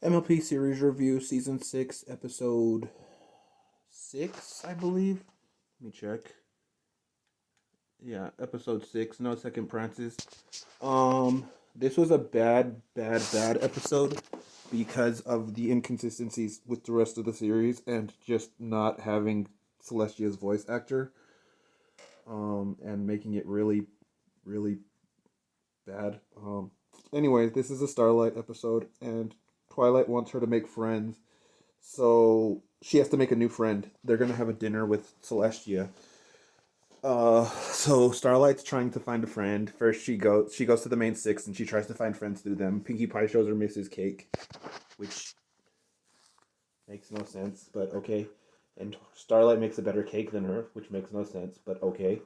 MLP series review, season 6, episode 6, I believe. Let me check. Yeah, episode 6, No Second Prances. This was a bad episode because of the inconsistencies with the rest of the series and just not having Celestia's voice actor. And making it really bad. Anyways, this is a Starlight episode, and Twilight wants her to make friends. So she has to make a new friend. They're gonna have a dinner with Celestia. So Starlight's trying to find a friend. First, she goes to the main six and she tries to find friends through them. Pinkie Pie shows her Mrs. Cake, which makes no sense, but okay. And Starlight makes a better cake than her, which makes no sense, but okay.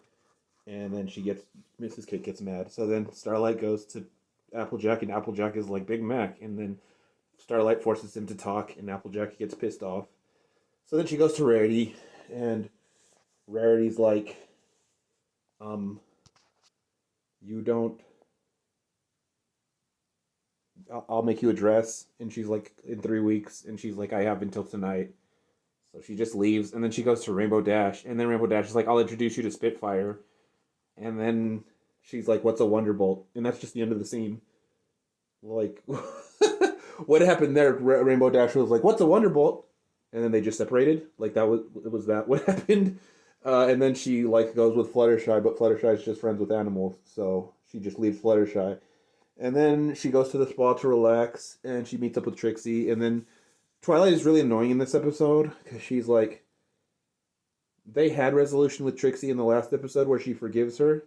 And then Mrs. Cake gets mad. So then Starlight goes to Applejack, and Applejack is like Big Mac, and then Starlight forces him to talk, and Applejack gets pissed off. So then she goes to Rarity, and Rarity's like, um, you don't. I'll make you a dress. And she's like, in 3 weeks. And she's like, I have until tonight. So she just leaves, and then she goes to Rainbow Dash, and then Rainbow Dash is like, I'll introduce you to Spitfire. And then she's like, what's a Wonderbolt? And that's just the end of the scene. Like, what happened there? Rainbow Dash was like, what's a Wonderbolt? And then they just separated. Like, was that what happened? And then she like goes with Fluttershy, but Fluttershy is just friends with animals, so she just leaves Fluttershy. And then she goes to the spa to relax, and she meets up with Trixie. And then Twilight is really annoying in this episode because she's like, they had resolution with Trixie in the last episode where she forgives her,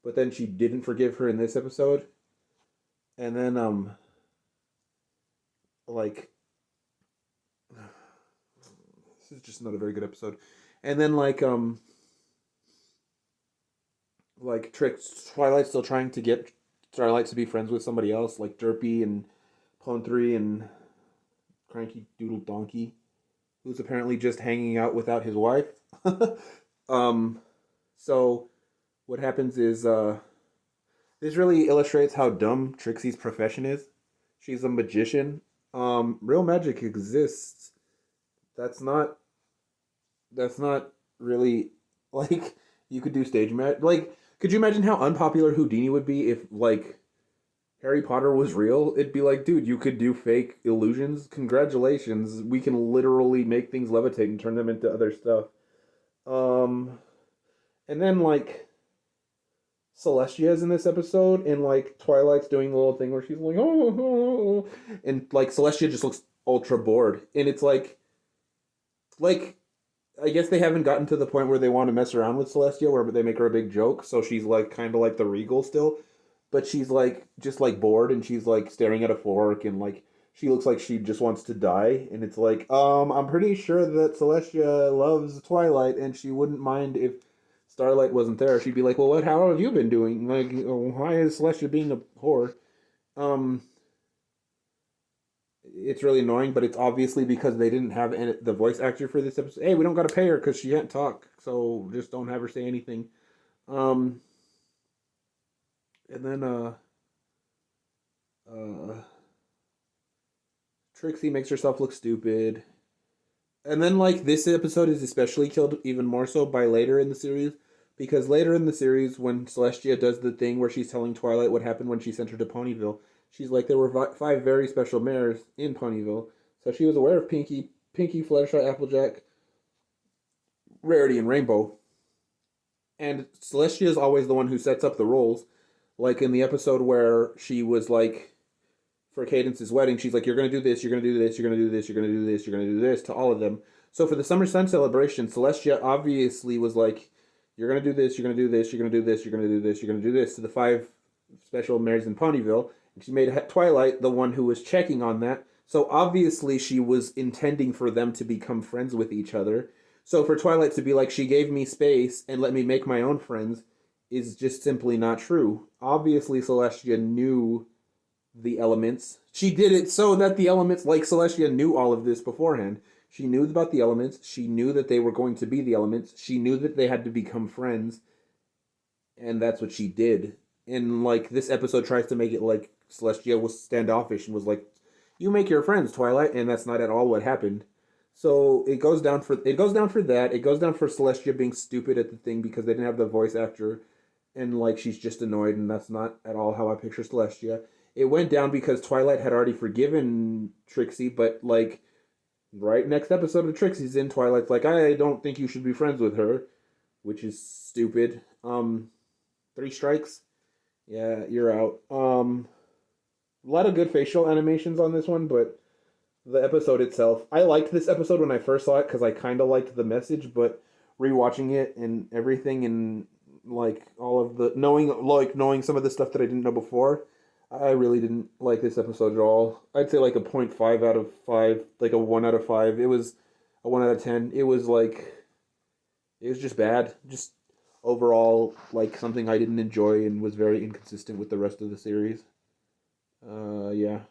but then she didn't forgive her in this episode. And then like this is just not a very good episode. And then Twilight's still trying to get Starlight to be friends with somebody else, like Derpy and Pon-3 and Cranky Doodle Donkey, who's apparently just hanging out without his wife. um, so what happens is this really illustrates how dumb Trixie's profession is. She's a magician. Real magic exists. That's not. That's not really like you could do stage magic. Like, could you imagine how unpopular Houdini would be if like Harry Potter was real? It'd be like, dude, you could do fake illusions. Congratulations, we can literally make things levitate and turn them into other stuff. Um, and then like Celestia's in this episode, and like Twilight's doing the little thing where she's like, oh, and like Celestia just looks ultra bored, and it's like I guess they haven't gotten to the point where they want to mess around with Celestia, where they make her a big joke. So she's like kind of like the Regal still, but she's like just like bored, and she's like staring at a fork, and like she looks like she just wants to die. And it's like, I'm pretty sure that Celestia loves Twilight, and she wouldn't mind if Starlight wasn't there. She'd be like, well, what? How have you been doing? Like, why is Celestia being a whore? Um, it's really annoying, but it's obviously because they didn't have the voice actor for this episode. Hey, we don't got to pay her because she can't talk, so just don't have her say anything. Um, and then uh, Trixie makes herself look stupid, and then like this episode is especially killed even more so by later in the series, because later in the series when Celestia does the thing where she's telling Twilight what happened when she sent her to Ponyville, she's like, there were five very special mares in Ponyville, so she was aware of Pinkie, Fluttershy, Applejack, Rarity, and Rainbow. And Celestia is always the one who sets up the roles. Like in the episode where she was like, for Cadence's wedding, she's like, you're going to do this, you're going to do this, you're going to do this, you're going to do this, you're going to do this to all of them. So for the Summer Sun celebration, Celestia obviously was like, you're going to do this, you're going to do this, you're going to do this, you're going to do this, you're going to do this to the five special mares in Ponyville. And she made Twilight the one who was checking on that. So obviously she was intending for them to become friends with each other. So for Twilight to be like, she gave me space and let me make my own friends is just simply not true. Obviously Celestia knew the elements. She did it so that the elements, like Celestia, knew all of this beforehand. She knew about the elements. She knew that they were going to be the elements. She knew that they had to become friends, and that's what she did. And like this episode tries to make it like Celestia was standoffish and was like, You make your friends, Twilight, and that's not at all what happened. So it goes down for that. It goes down for Celestia being stupid at the thing because they didn't have the voice actor, and like she's just annoyed, and that's not at all how I picture Celestia. It went down because Twilight had already forgiven Trixie, but like right next episode of Trixie's in, Twilight's like, I don't think you should be friends with her, which is stupid. Three strikes. Yeah, you're out. A lot of good facial animations on this one, but the episode itself, I liked this episode when I first saw it because I kind of liked the message, but rewatching it and everything and like all of the knowing some of the stuff that I didn't know before, I really didn't like this episode at all. I'd say like a 0.5 out of 5, like a 1 out of 5. It was a 1 out of 10. It was just bad. Just overall like something I didn't enjoy and was very inconsistent with the rest of the series. Yeah.